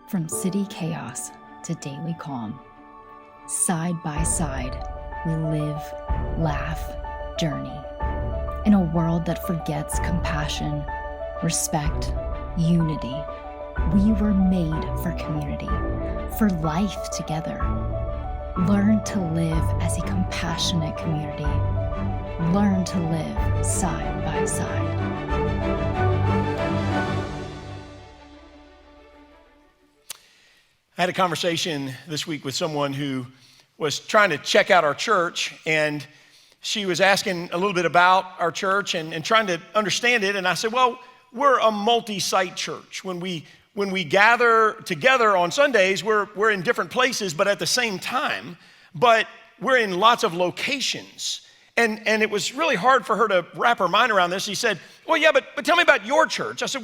From city chaos to daily calm, side by side, we live, laugh, journey. In a world that forgets compassion, respect, unity, we were made for community, for life together. Learn to live as a compassionate community. Learn to live side by side. I had a conversation this week with someone who was trying to check out our church, and she was asking a little bit about our church and trying to understand it. And I said, well, we're a multi-site church. When we gather together on Sundays, we're in different places, but at the same time, but we're in lots of locations. And it was really hard for her to wrap her mind around this. She said, well, yeah, but tell me about your church. I said,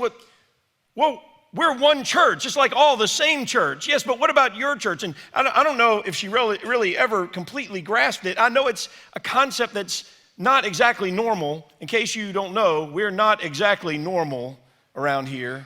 well, we're one church, just like all the same church. Yes, but what about your church? And I don't know if she really ever completely grasped it. I know it's a concept that's not exactly normal. In case you don't know, we're not exactly normal around here.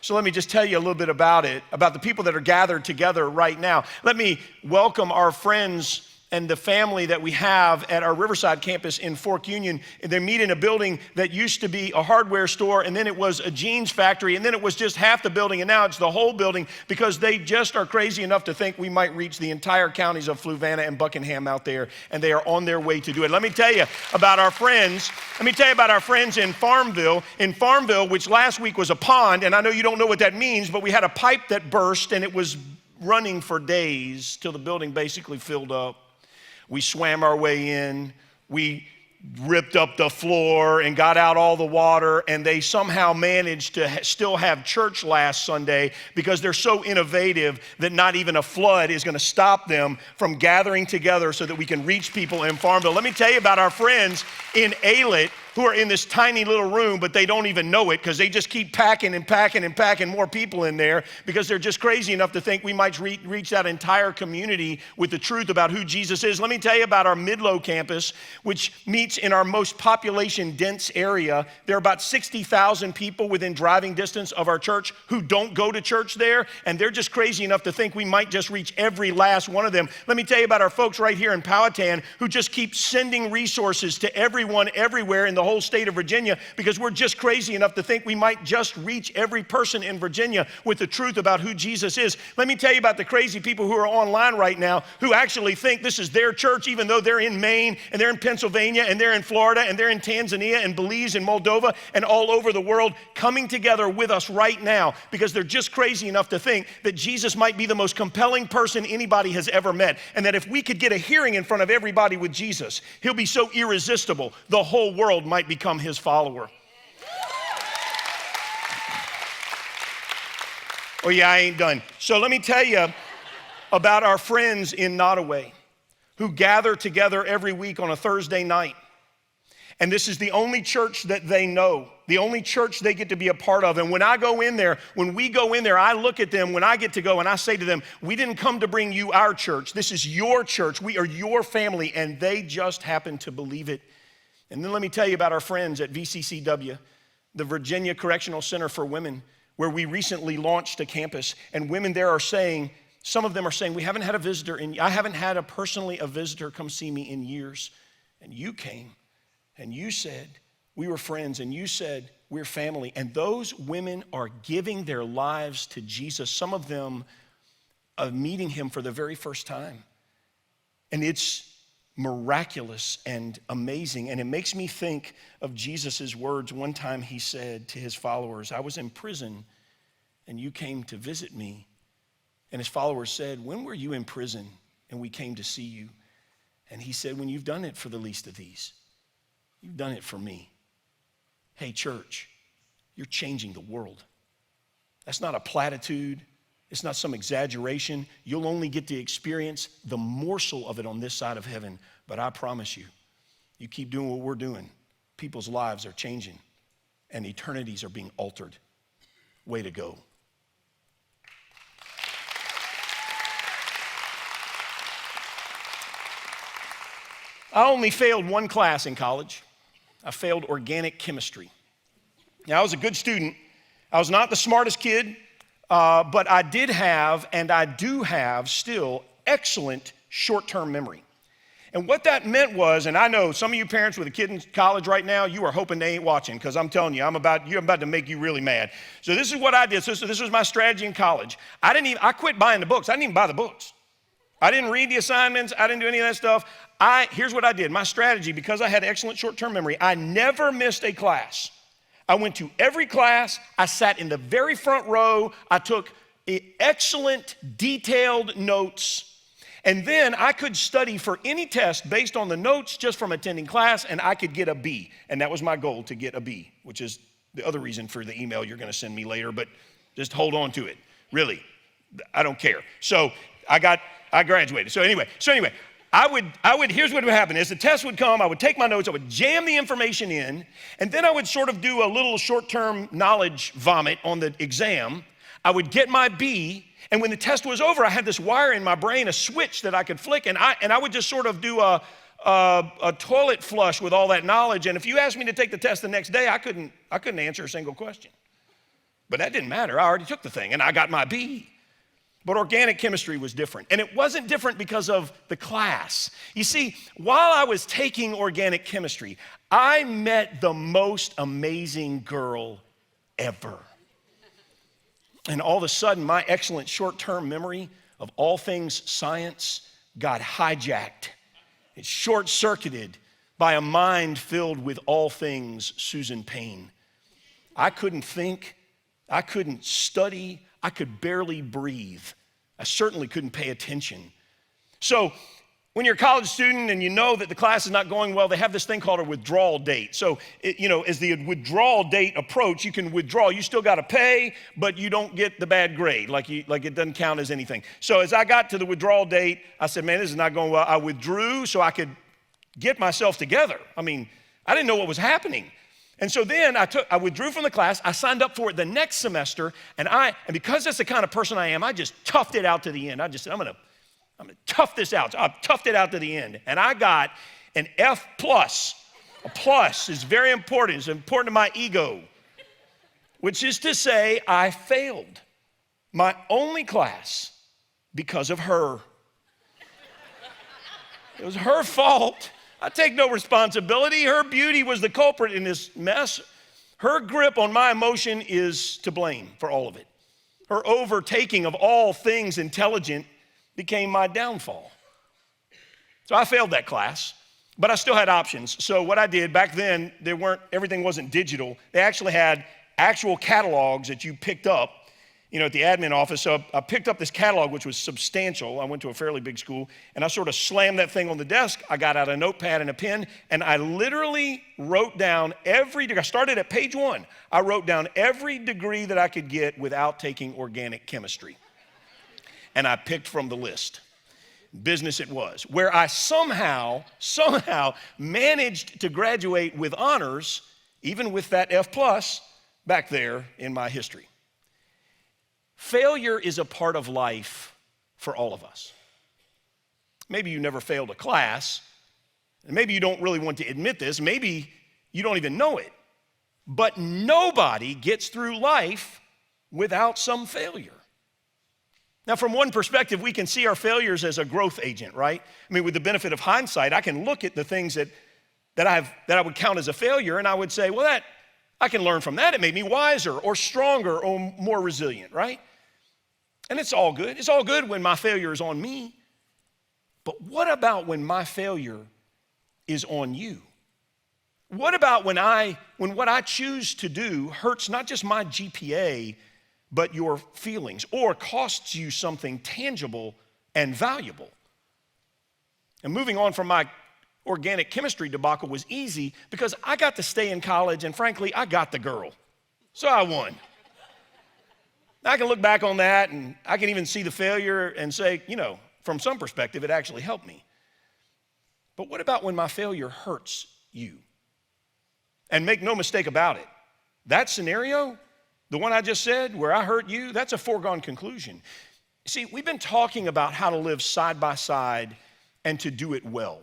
So let me just tell you a little bit about it, about the people that are gathered together right now. Let me welcome our friends and the family that we have at our Riverside campus in Fork Union. They meet in a building that used to be a hardware store, and then it was a jeans factory, and then it was just half the building, and now it's the whole building, because they just are crazy enough to think we might reach the entire counties of Fluvanna and Buckingham out there, and they are on their way to do it. Let me tell you about our friends. Let me tell you about our friends in Farmville. In Farmville, which last week was a pond, and I know you don't know what that means, but we had a pipe that burst, and it was running for days till the building basically filled up. We swam our way in, we ripped up the floor and got out all the water, and they somehow managed to still have church last Sunday because they're so innovative that not even a flood is gonna stop them from gathering together so that we can reach people in Farmville. Let me tell you about our friends in Alet who are in this tiny little room, but they don't even know it because they just keep packing and packing and packing more people in there because they're just crazy enough to think we might reach that entire community with the truth about who Jesus is. Let me tell you about our Midlow campus, which meets in our most population-dense area. There are about 60,000 people within driving distance of our church who don't go to church there, and they're just crazy enough to think we might just reach every last one of them. Let me tell you about our folks right here in Powhatan who just keep sending resources to everyone everywhere in the whole state of Virginia because we're just crazy enough to think we might just reach every person in Virginia with the truth about who Jesus is. Let me tell you about the crazy people who are online right now who actually think this is their church, even though they're in Maine and they're in Pennsylvania and they're in Florida and they're in Tanzania and Belize and Moldova and all over the world, coming together with us right now because they're just crazy enough to think that Jesus might be the most compelling person anybody has ever met, and that if we could get a hearing in front of everybody with Jesus, he'll be so irresistible, the whole world might become his follower. Oh yeah, I ain't done. So let me tell you about our friends in Nottoway who gather together every week on a Thursday night. And this is the only church that they know, the only church they get to be a part of. And when I go in there, when we go in there, I look at them when I get to go and I say to them, we didn't come to bring you our church. This is your church. We are your family. And they just happen to believe it. And then let me tell you about our friends at VCCW, the Virginia Correctional Center for Women, where we recently launched a campus. And women there are saying, some of them are saying, we haven't had a visitor, I haven't had a visitor come see me in years. And you came, and you said, we were friends, and you said, we're family. And those women are giving their lives to Jesus, some of them are meeting him for the very first time. And it's miraculous and amazing. And it makes me think of Jesus's words. One time he said to his followers, I was in prison and you came to visit me. And his followers said, when were you in prison and we came to see you? And he said, when you've done it for the least of these, you've done it for me. Hey, church, you're changing the world. That's not a platitude. It's not some exaggeration. You'll only get to experience the morsel of it on this side of heaven. But I promise you, you keep doing what we're doing, people's lives are changing and eternities are being altered. Way to go. I only failed one class in college. I failed organic chemistry. Now, I was a good student. I was not the smartest kid. but I did have, and I do have still, excellent short-term memory. And what that meant was, and I know some of you parents with a kid in college right now, you are hoping they ain't watching, because I'm telling you, I'm about to make you really mad. So this is what I did. So this was my strategy in college. I quit buying the books. I didn't even buy the books. I didn't read the assignments. I didn't do any of that stuff. Here's what I did. My strategy, because I had excellent short-term memory, I never missed a class. I went to every class. I sat in the very front row. I took excellent, detailed notes. And then I could study for any test based on the notes just from attending class, and I could get a B. And that was my goal, to get a B, which is the other reason for the email you're going to send me later, but just hold on to it. Really, I don't care. So I graduated. So anyway, here's what would happen. As the test would come, I would take my notes, I would jam the information in, and then I would sort of do a little short-term knowledge vomit on the exam. I would get my B, and when the test was over, I had this wire in my brain, a switch that I could flick, and I would just sort of do a toilet flush with all that knowledge. And if you asked me to take the test the next day, I couldn't answer a single question. But that didn't matter. I already took the thing, and I got my B. But organic chemistry was different. And it wasn't different because of the class. You see, while I was taking organic chemistry, I met the most amazing girl ever. And all of a sudden, my excellent short-term memory of all things science got hijacked. It's short-circuited by a mind filled with all things Susan Payne. I couldn't think. I couldn't study. I could barely breathe. I certainly couldn't pay attention. So when you're a college student and you know that the class is not going well, they have this thing called a withdrawal date. So, as the withdrawal date approach, you can withdraw. You still got to pay, but you don't get the bad grade. Like it doesn't count as anything. So as I got to the withdrawal date, I said, man, this is not going well. I withdrew so I could get myself together. I didn't know what was happening. And so then I withdrew from the class. I signed up for it the next semester, and because that's the kind of person I am, I just toughed it out to the end. I just said, I'm gonna tough this out. So I toughed it out to the end, and I got an F+. A plus is very important. It's important to my ego, which is to say I failed my only class because of her. It was her fault. I take no responsibility. Her beauty was the culprit in this mess. Her grip on my emotion is to blame for all of it. Her overtaking of all things intelligent became my downfall. So I failed that class, but I still had options. So what I did back then, everything wasn't digital. They actually had actual catalogs that you picked up, at the admin office. So I picked up this catalog, which was substantial. I went to a fairly big school, and I sort of slammed that thing on the desk. I got out a notepad and a pen, and I literally wrote down I started at page 1. I wrote down every degree that I could get without taking organic chemistry. And I picked from the list. Business it was, where I somehow managed to graduate with honors, even with that F+ back there in my history. Failure is a part of life for all of us. Maybe you never failed a class, and maybe you don't really want to admit this, maybe you don't even know it, but nobody gets through life without some failure. Now, from one perspective, we can see our failures as a growth agent, right? With the benefit of hindsight, I can look at the things that I would count as a failure, and I would say, well, I can learn from that. It made me wiser or stronger or more resilient, right? And it's all good. It's all good when my failure is on me. But what about when my failure is on you? What about when what I choose to do hurts not just my GPA, but your feelings, or costs you something tangible and valuable? And moving on from my organic chemistry debacle was easy because I got to stay in college, and frankly, I got the girl. So I won. I can look back on that, and I can even see the failure and say, from some perspective, it actually helped me. But what about when my failure hurts you? And make no mistake about it, that scenario, the one I just said, where I hurt you, that's a foregone conclusion. See, we've been talking about how to live side by side and to do it well.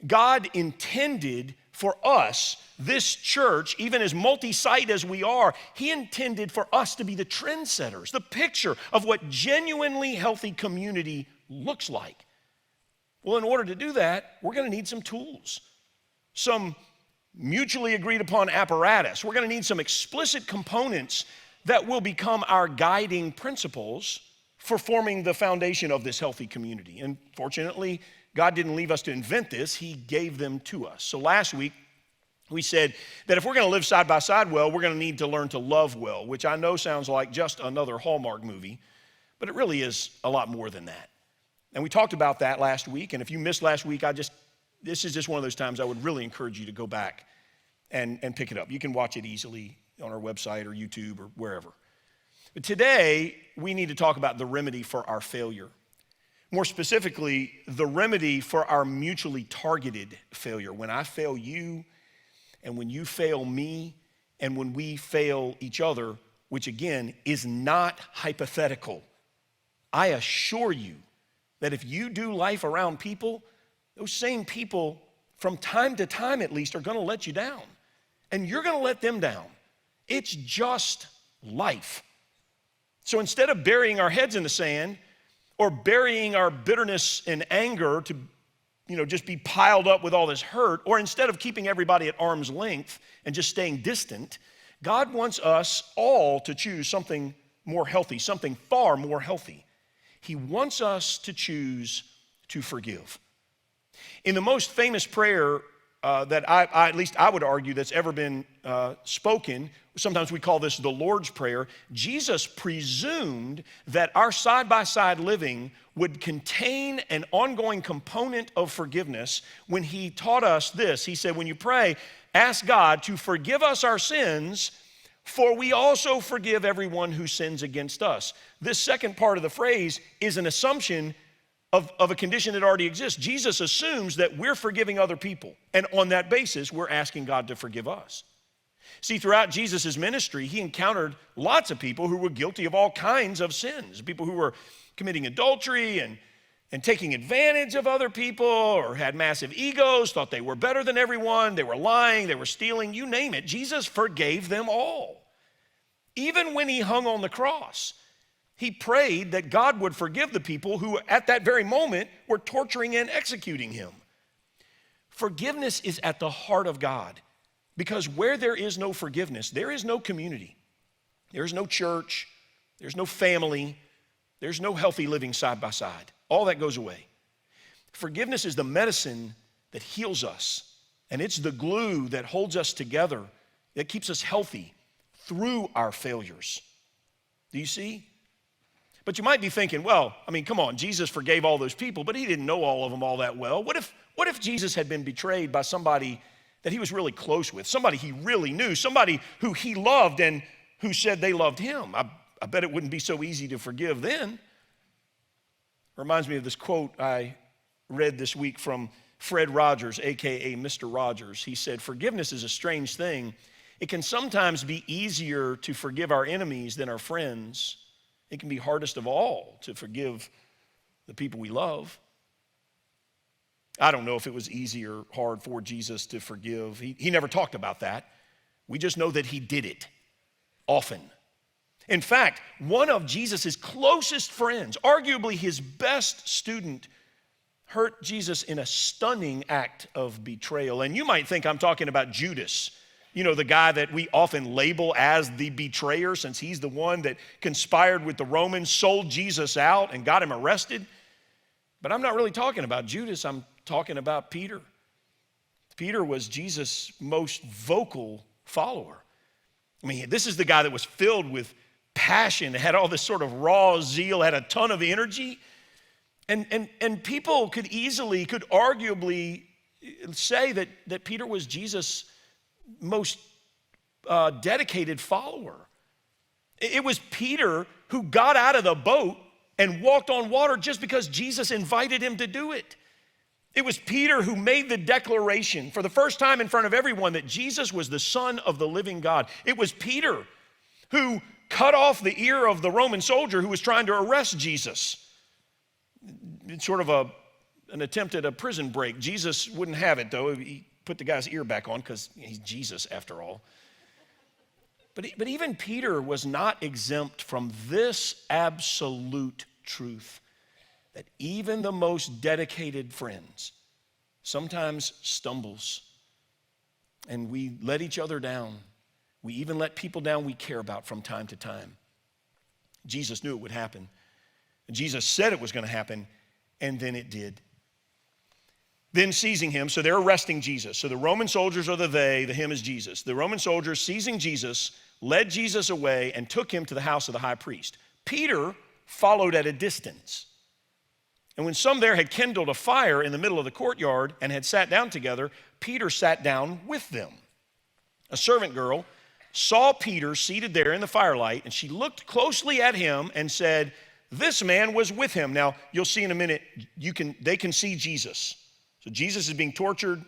God intended for us, this church, even as multi-site as we are, he intended for us to be the trendsetters, the picture of what genuinely healthy community looks like. Well, in order to do that, we're going to need some tools, some mutually agreed upon apparatus. We're going to need some explicit components that will become our guiding principles for forming the foundation of this healthy community. And fortunately, God didn't leave us to invent this. He gave them to us. So last week, we said that if we're going to live side by side well, we're going to need to learn to love well, which I know sounds like just another Hallmark movie, but it really is a lot more than that. And we talked about that last week, and if you missed last week, this is just one of those times I would really encourage you to go back and pick it up. You can watch it easily on our website or YouTube or wherever. But today, we need to talk about the remedy for our failure. More specifically, the remedy for our mutually targeted failure. When I fail you, and when you fail me, and when we fail each other, which again is not hypothetical. I assure you that if you do life around people, those same people, from time to time at least, are going to let you down. And you're going to let them down. It's just life. So instead of burying our heads in the sand or burying our bitterness and anger to just be piled up with all this hurt, or instead of keeping everybody at arm's length and just staying distant, God wants us all to choose something more healthy, something far more healthy. He wants us to choose to forgive. In the most famous prayer that at least I would argue that's ever been spoken, sometimes we call this the Lord's Prayer, Jesus presumed that our side-by-side living would contain an ongoing component of forgiveness when he taught us this. He said, when you pray, ask God to forgive us our sins, for we also forgive everyone who sins against us. This second part of the phrase is an assumption of a condition that already exists. Jesus assumes that we're forgiving other people, and on that basis, we're asking God to forgive us. See, throughout Jesus' ministry, he encountered lots of people who were guilty of all kinds of sins, people who were committing adultery and taking advantage of other people, or had massive egos, thought they were better than everyone, they were lying, they were stealing, you name it. Jesus forgave them all. Even when he hung on the cross, he prayed that God would forgive the people who at that very moment were torturing and executing him. Forgiveness is at the heart of God, because where there is no forgiveness, there is no community. There is no church, there's no family, there's no healthy living side by side. All that goes away. Forgiveness is the medicine that heals us, and it's the glue that holds us together, that keeps us healthy through our failures. Do you see? But you might be thinking, well, come on, Jesus forgave all those people, but he didn't know all of them all that well. What if Jesus had been betrayed by somebody that he was really close with, somebody he really knew, somebody who he loved and who said they loved him? I bet it wouldn't be so easy to forgive then. Reminds me of this quote I read this week from Fred Rogers, a.k.a. Mr. Rogers. He said, forgiveness is a strange thing. It can sometimes be easier to forgive our enemies than our friends. It can be hardest of all to forgive the people we love. I don't know if it was easy or hard for Jesus to forgive. He never talked about that. We just know that he did it often. In fact, one of Jesus' closest friends, arguably his best student, hurt Jesus in a stunning act of betrayal. And you might think I'm talking about Judas, the guy that we often label as the betrayer, since he's the one that conspired with the Romans, sold Jesus out and got him arrested. But I'm not really talking about Judas, I'm talking about Peter. Peter was Jesus' most vocal follower. This is the guy that was filled with passion, had all this sort of raw zeal, had a ton of energy. And people could arguably say that Peter was Jesus' most dedicated follower. It was Peter who got out of the boat and walked on water just because Jesus invited him to do it. It was Peter who made the declaration for the first time in front of everyone that Jesus was the Son of the living God. It was Peter who cut off the ear of the Roman soldier who was trying to arrest Jesus. It's sort of an attempt at a prison break. Jesus wouldn't have it, though. He put the guy's ear back on because he's Jesus after all. But even Peter was not exempt from this absolute truth, that even the most dedicated friends sometimes stumbles, and we let each other down. We even let people down we care about from time to time. Jesus knew it would happen. Jesus said it was going to happen, and then it did. Then seizing him, so they're arresting Jesus. So the Roman soldiers are the they, the him is Jesus. The Roman soldiers seizing Jesus led Jesus away and took him to the house of the high priest. Peter followed at a distance. And when some there had kindled a fire in the middle of the courtyard and had sat down together, Peter sat down with them. A servant girl saw Peter seated there in the firelight, and she looked closely at him and said, "This man was with him." Now, you'll see in a minute, they can see Jesus. So Jesus is being tortured.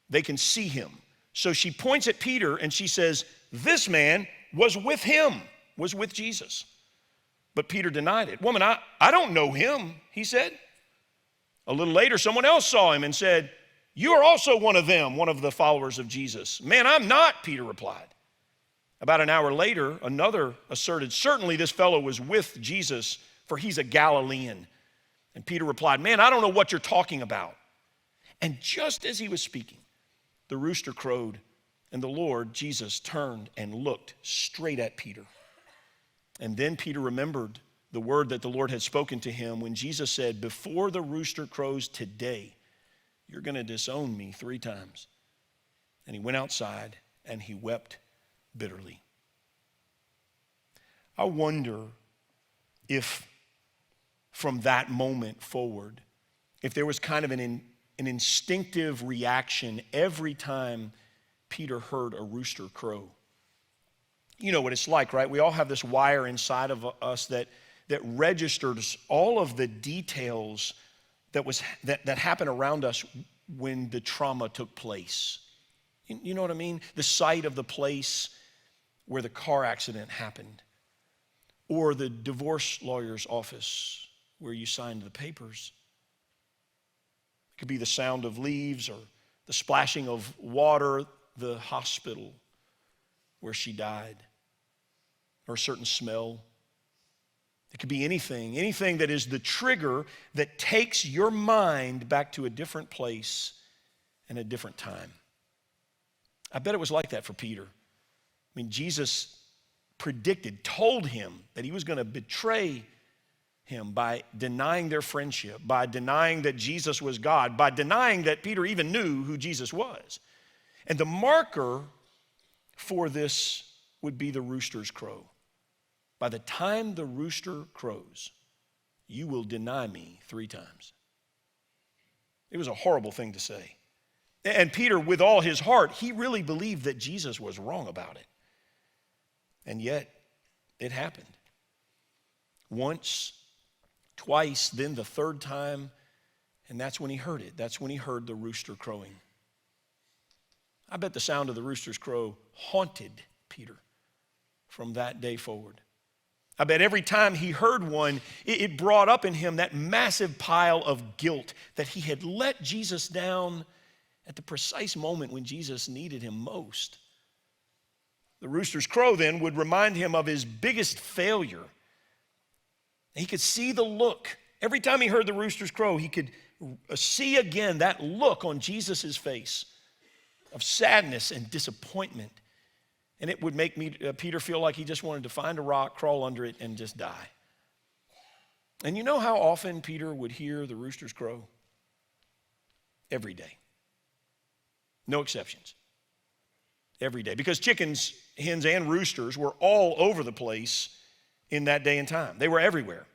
They can see him. So she points at Peter and she says, "This man was with him," was with Jesus. But Peter denied it. "Woman, I don't know him," he said. A little later, someone else saw him and said, "You are also one of them," one of the followers of Jesus. "Man, I'm not," Peter replied. About an hour later, another asserted, "Certainly this fellow was with Jesus, for he's a Galilean." And Peter replied, "Man, I don't know what you're talking about." And just as he was speaking, the rooster crowed, and the Lord, Jesus, turned and looked straight at Peter. And then Peter remembered the word that the Lord had spoken to him when Jesus said, "Before the rooster crows today, you're going to disown me 3 times. And he went outside and he wept bitterly. I wonder if from that moment forward, if there was kind of an instinctive reaction every time Peter heard a rooster crow. You know what it's like, right? We all have this wire inside of us that registers all of the details that happen around us when the trauma took place. You know what I mean? The site of the place where the car accident happened, or the divorce lawyer's office where you signed the papers. It could be the sound of leaves or the splashing of water, the hospital where she died, or a certain smell. It could be anything that is the trigger that takes your mind back to a different place and a different time. I bet it was like that for Peter. I mean, Jesus told him that he was going to betray him by denying their friendship, by denying that Jesus was God, by denying that Peter even knew who Jesus was. And the marker for this would be the rooster's crow. By the time the rooster crows, you will deny me 3 times. It was a horrible thing to say. And Peter, with all his heart, he really believed that Jesus was wrong about it. And yet, it happened. Once, twice, then the 3rd time, and that's when he heard it. That's when he heard the rooster crowing. I bet the sound of the rooster's crow haunted Peter from that day forward. I bet every time he heard one, it brought up in him that massive pile of guilt that he had let Jesus down at the precise moment when Jesus needed him most. The rooster's crow then would remind him of his biggest failure. He could see the look. Every time he heard the rooster's crow, he could see again that look on Jesus' face of sadness and disappointment. And it would make Peter feel like he just wanted to find a rock, crawl under it, and just die. And you know how often Peter would hear the rooster's crow? Every day. No exceptions. Every day. Because chickens, hens, and roosters were all over the place in that day and time. They were everywhere.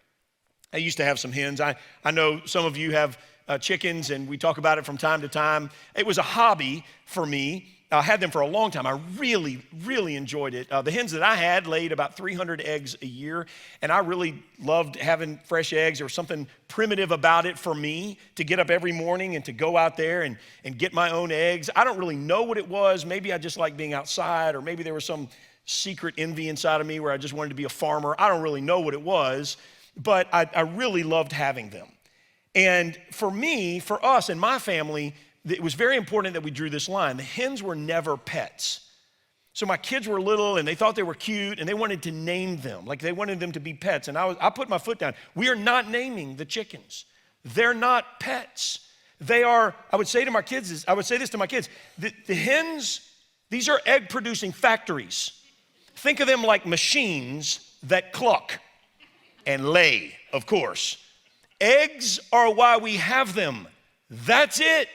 I used to have some hens. I know some of you have chickens, and we talk about it from time to time. It was a hobby for me. I had them for a long time. I really, really enjoyed it. The hens that I had laid about 300 eggs a year, and I really loved having fresh eggs. There was something primitive about it for me to get up every morning and to go out there and get my own eggs. I don't really know what it was. Maybe I just liked being outside, or maybe there was some secret envy inside of me where I just wanted to be a farmer. I don't really know what it was, but I really loved having them. And for me, for us and my family, it was very important that we drew this line. The hens were never pets. So my kids were little and they thought they were cute and they wanted to name them, like they wanted them to be pets. And I put my foot down. We are not naming the chickens. They're not pets. They are, I would say this to my kids, the hens, these are egg producing factories. Think of them like machines that cluck and lay, of course. Eggs are why we have them. That's it.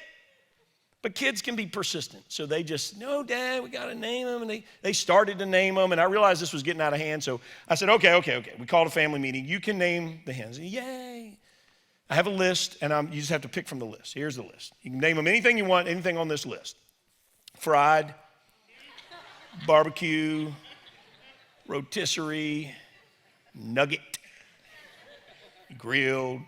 But kids can be persistent. So they just, no, Dad, we got to name them. And they started to name them. And I realized this was getting out of hand. So I said, okay. We called a family meeting. You can name the hens. Yay. I have a list, and you just have to pick from the list. Here's the list. You can name them anything you want, anything on this list. Fried, barbecue, rotisserie, nugget, grilled.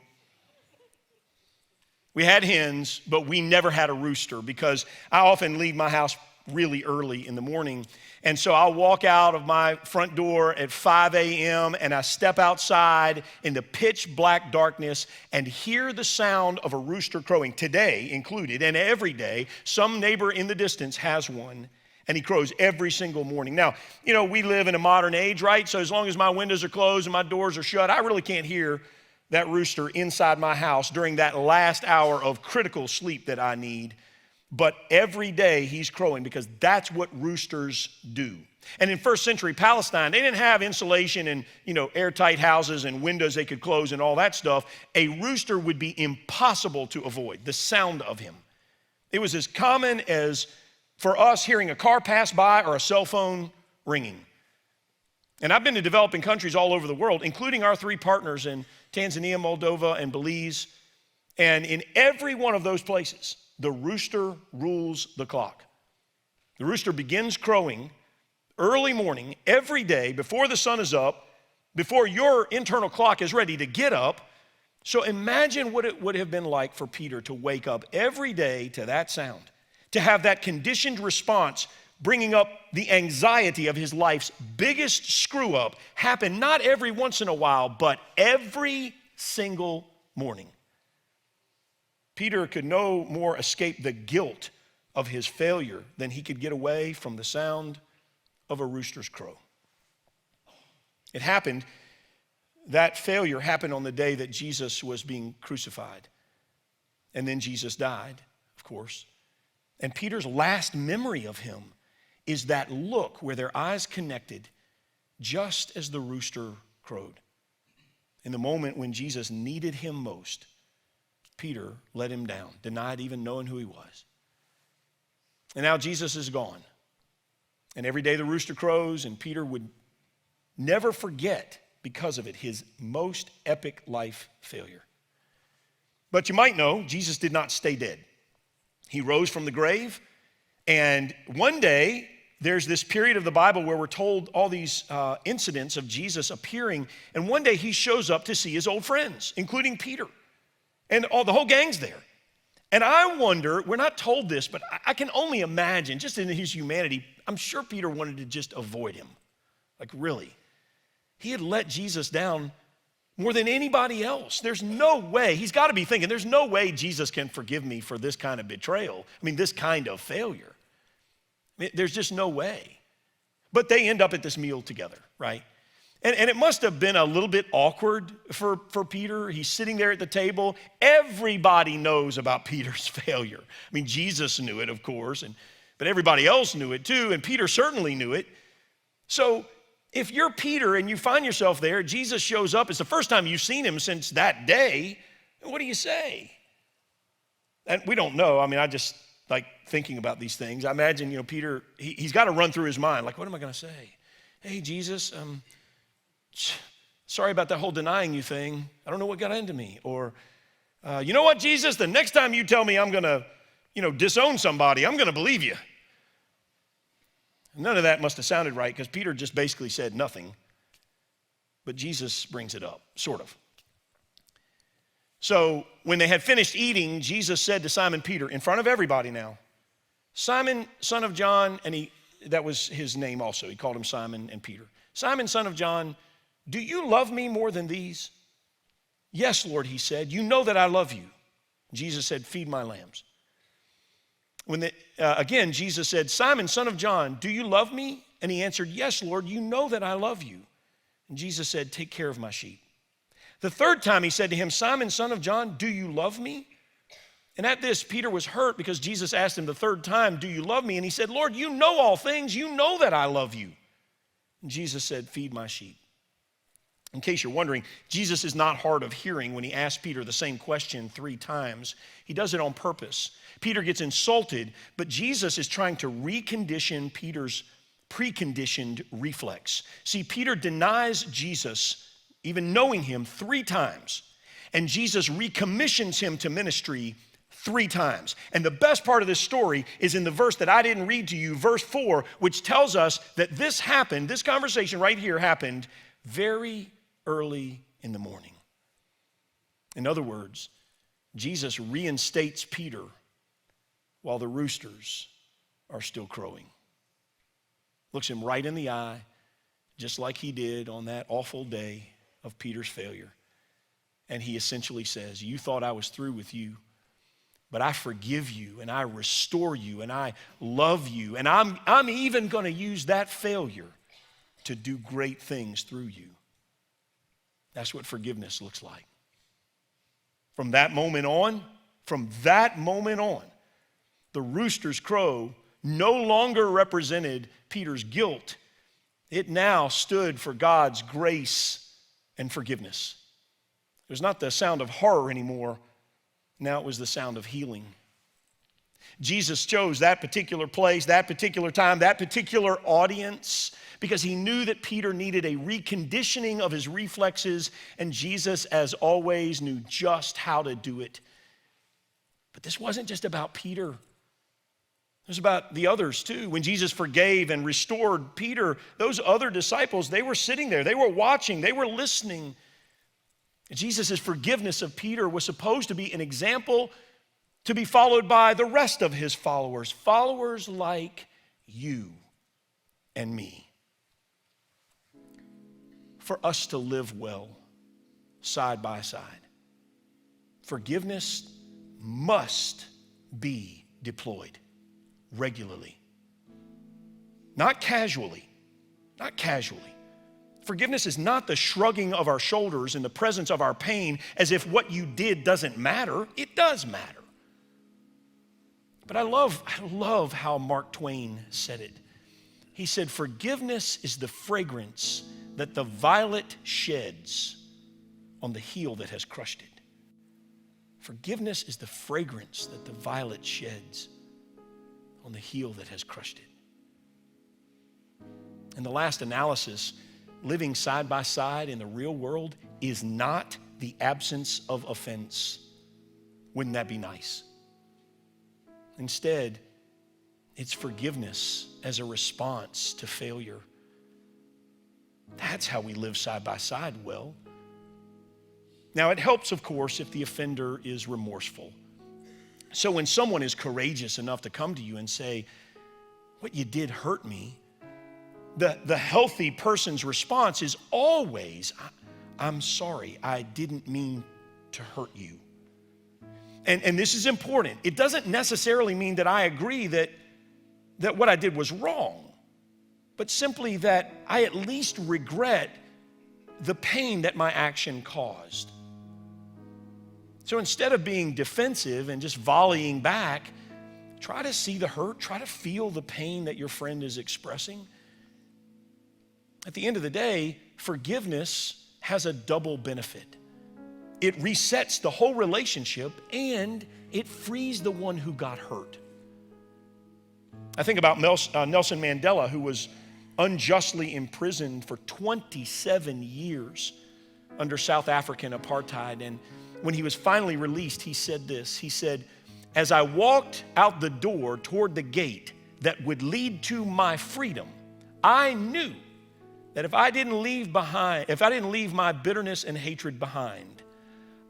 We had hens, but we never had a rooster because I often leave my house really early in the morning. And so I'll walk out of my front door at 5 a.m. and I step outside in the pitch black darkness and hear the sound of a rooster crowing, today included, and every day. Some neighbor in the distance has one, and he crows every single morning. Now, we live in a modern age, right? So as long as my windows are closed and my doors are shut, I really can't hear that rooster inside my house during that last hour of critical sleep that I need. But every day he's crowing because that's what roosters do. And in first century Palestine, they didn't have insulation and, airtight houses and windows they could close and all that stuff. A rooster would be impossible to avoid, the sound of him. It was as common as for us hearing a car pass by or a cell phone ringing. And I've been to developing countries all over the world, including our 3 partners in Tanzania, Moldova, and Belize. And in every one of those places, the rooster rules the clock. The rooster begins crowing early morning every day before the sun is up, before your internal clock is ready to get up. So imagine what it would have been like for Peter to wake up every day to that sound, to have that conditioned response bringing up the anxiety of his life's biggest screw up happen not every once in a while, but every single morning. Peter could no more escape the guilt of his failure than he could get away from the sound of a rooster's crow. That failure happened on the day that Jesus was being crucified. And then Jesus died, of course. And Peter's last memory of him is that look where their eyes connected just as the rooster crowed. In the moment when Jesus needed him most, Peter let him down, denied even knowing who he was. And now Jesus is gone. And every day the rooster crows, and Peter would never forget, because of it, his most epic life failure. But you might know, Jesus did not stay dead. He rose from the grave, and one day, there's this period of the Bible where we're told all these incidents of Jesus appearing, and one day he shows up to see his old friends, including Peter, and the whole gang's there. And I wonder, we're not told this, but I can only imagine, just in his humanity, I'm sure Peter wanted to just avoid him. Like, really. He had let Jesus down more than anybody else. There's no way, he's got to be thinking, there's no way Jesus can forgive me for this kind of betrayal. This kind of failure. There's just no way. But they end up at this meal together, right? And it must have been a little bit awkward for Peter. He's sitting there at the table. Everybody knows about Peter's failure. Jesus knew it, of course, but everybody else knew it too, and Peter certainly knew it. So if you're Peter and you find yourself there, Jesus shows up. It's the first time you've seen him since that day. What do you say? And we don't know. I just like thinking about these things. I imagine, Peter, he's got to run through his mind. Like, what am I going to say? Hey, Jesus, sorry about that whole denying you thing. I don't know what got into me. Or, you know what, Jesus, the next time you tell me I'm going to, disown somebody, I'm going to believe you. None of that must have sounded right because Peter just basically said nothing. But Jesus brings it up, sort of. So when they had finished eating, Jesus said to Simon Peter, in front of everybody now, Simon, son of John, and that was his name also. He called him Simon and Peter. Simon, son of John, do you love me more than these? Yes, Lord, he said. You know that I love you. Jesus said, feed my lambs. Again, Jesus said, "Simon, son of John, do you love me?" And he answered, "Yes, Lord, you know that I love you." And Jesus said, "Take care of my sheep." The third time he said to him, "Simon, son of John, do you love me?" And at this, Peter was hurt because Jesus asked him the third time, "Do you love me?" And he said, "Lord, you know all things. You know that I love you." And Jesus said, "Feed my sheep." In case you're wondering, Jesus is not hard of hearing when he asks Peter the same question 3 times. He does it on purpose. Peter gets insulted, but Jesus is trying to recondition Peter's preconditioned reflex. See, Peter denies Jesus, even knowing him, 3 times. And Jesus recommissions him to ministry 3 times. And the best part of this story is in the verse that I didn't read to you, verse 4, which tells us that this conversation right here happened very early in the morning. In other words, Jesus reinstates Peter while the roosters are still crowing. Looks him right in the eye, just like he did on that awful day of Peter's failure. And he essentially says, "You thought I was through with you, but I forgive you and I restore you and I love you. And I'm even going to use that failure to do great things through you." That's what forgiveness looks like. From that moment on, the rooster's crow no longer represented Peter's guilt. It now stood for God's grace and forgiveness. It was not the sound of horror anymore. Now it was the sound of healing. Jesus chose that particular place, that particular time, that particular audience because he knew that Peter needed a reconditioning of his reflexes, and Jesus, as always, knew just how to do it. But this wasn't just about Peter. It was about the others too. When Jesus forgave and restored Peter, those other disciples, they were sitting there, they were watching, they were listening. Jesus' forgiveness of Peter was supposed to be an example to be followed by the rest of his followers like you and me. For us to live well side by side, forgiveness must be deployed regularly, not casually. Forgiveness is not the shrugging of our shoulders in the presence of our pain as if what you did doesn't matter. It does matter. But I love how Mark Twain said it. He said, "Forgiveness is the fragrance that the violet sheds on the heel that has crushed it." Forgiveness is the fragrance that the violet sheds on the heel that has crushed it. In the last analysis, living side by side in the real world is not the absence of offense. Wouldn't that be nice? Instead, it's forgiveness as a response to failure. That's how we live side by side well. Now, it helps, of course, if the offender is remorseful. So when someone is courageous enough to come to you and say, "What you did hurt me," the healthy person's response is always, "I'm sorry, I didn't mean to hurt you." And this is important. It doesn't necessarily mean that I agree that what I did was wrong, but simply that I at least regret the pain that my action caused. So instead of being defensive and just volleying back, try to see the hurt, try to feel the pain that your friend is expressing. At the end of the day, forgiveness has a double benefit. It resets the whole relationship and it frees the one who got hurt. I think about Nelson Mandela, who was unjustly imprisoned for 27 years under South African apartheid. And when he was finally released, he said this. He said, "As I walked out the door toward the gate that would lead to my freedom, I knew that if I didn't leave my bitterness and hatred behind,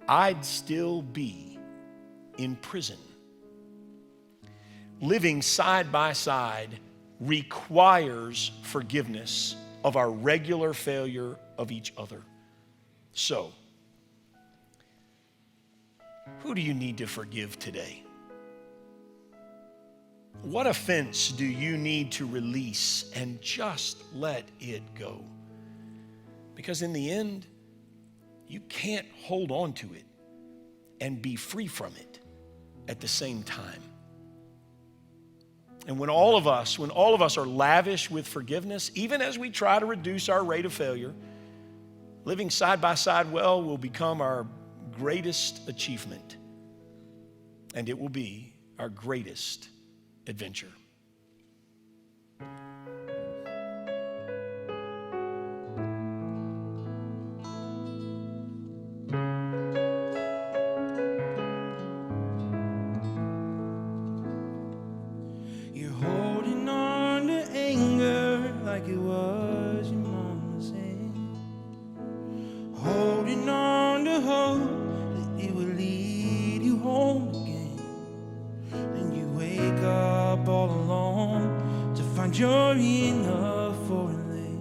I'd still be in prison." Living side by side requires forgiveness of our regular failure of each other. So, who do you need to forgive today? What offense do you need to release and just let it go? Because in the end, you can't hold on to it and be free from it at the same time. And when all of us are lavish with forgiveness, even as we try to reduce our rate of failure, living side by side well will become our greatest achievement. And it will be our greatest adventure. You're holding on to anger like it was your mama's hand, holding on to hope that it will lead you home again. Then you wake up all alone to find you're in a foreign land.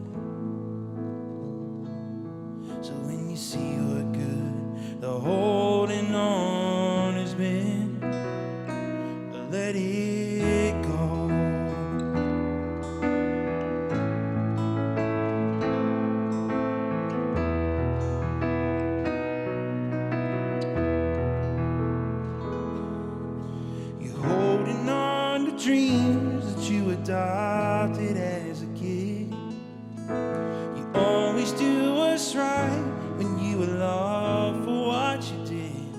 So when you see what good the holding on has been, let it go. You're holding on to dreams that you adopted as a kid. You always do what's right when you were loved for what you did.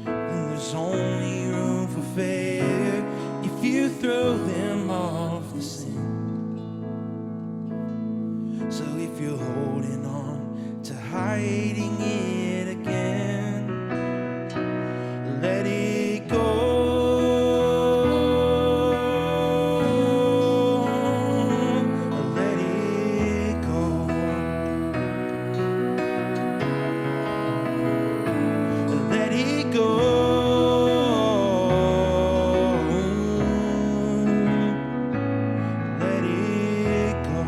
And there's only room for failure if you throw them off the scent. So if you're holding on to hiding it again, let it go. Let it go. Let it go. Let it go.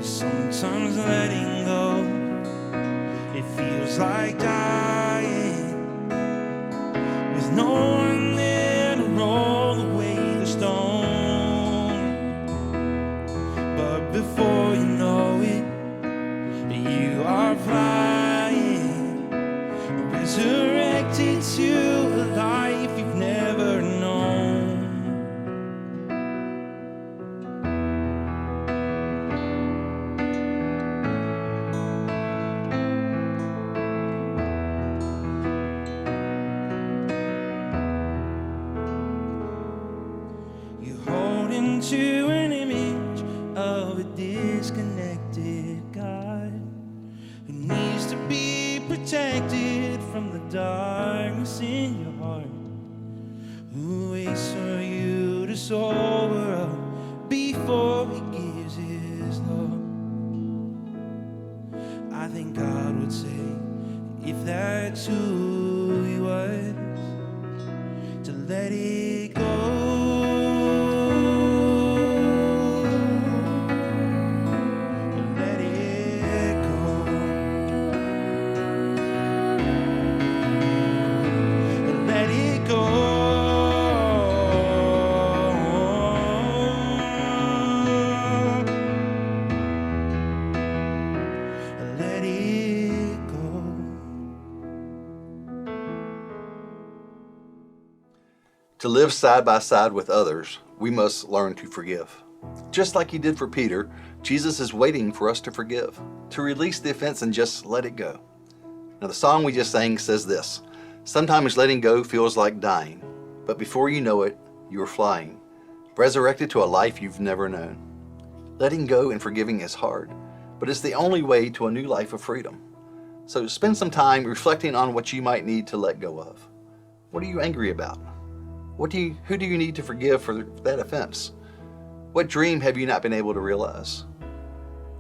Sometimes letting go, it feels like dying, with no one there to roll away the stone. But before you know it, you are flying, resurrected to a life you've never known. You're holding to an image of a disconnected God who needs to be protected from the darkness in your heart, who waits for you to sober up before he gives his love. I think God would say, if that's who he was, to let it go. Let it go. Let it go. Let it go. To live side by side with others, we must learn to forgive. Just like he did for Peter, Jesus is waiting for us to forgive, to release the offense and just let it go. Now, the song we just sang says this: sometimes letting go feels like dying, but before you know it, you are flying, resurrected to a life you've never known. Letting go and forgiving is hard, but it's the only way to a new life of freedom. So spend some time reflecting on what you might need to let go of. What are you angry about? Who do you need to forgive for that offense? What dream have you not been able to realize?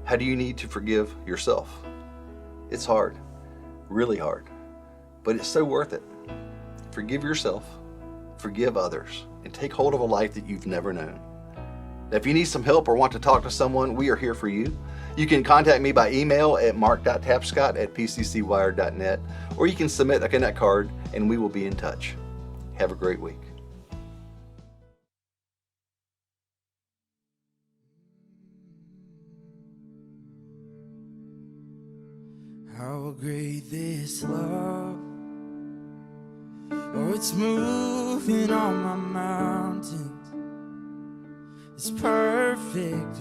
How do you need to forgive yourself? It's hard, really hard, but it's so worth it. Forgive yourself, forgive others, and take hold of a life that you've never known. If you need some help or want to talk to someone, we are here for you. You can contact me by email at mark.tapscott@pccwire.net, or you can submit a Connect card and we will be in touch. Have a great week. How great this love, oh, it's moving on my mountains. It's perfect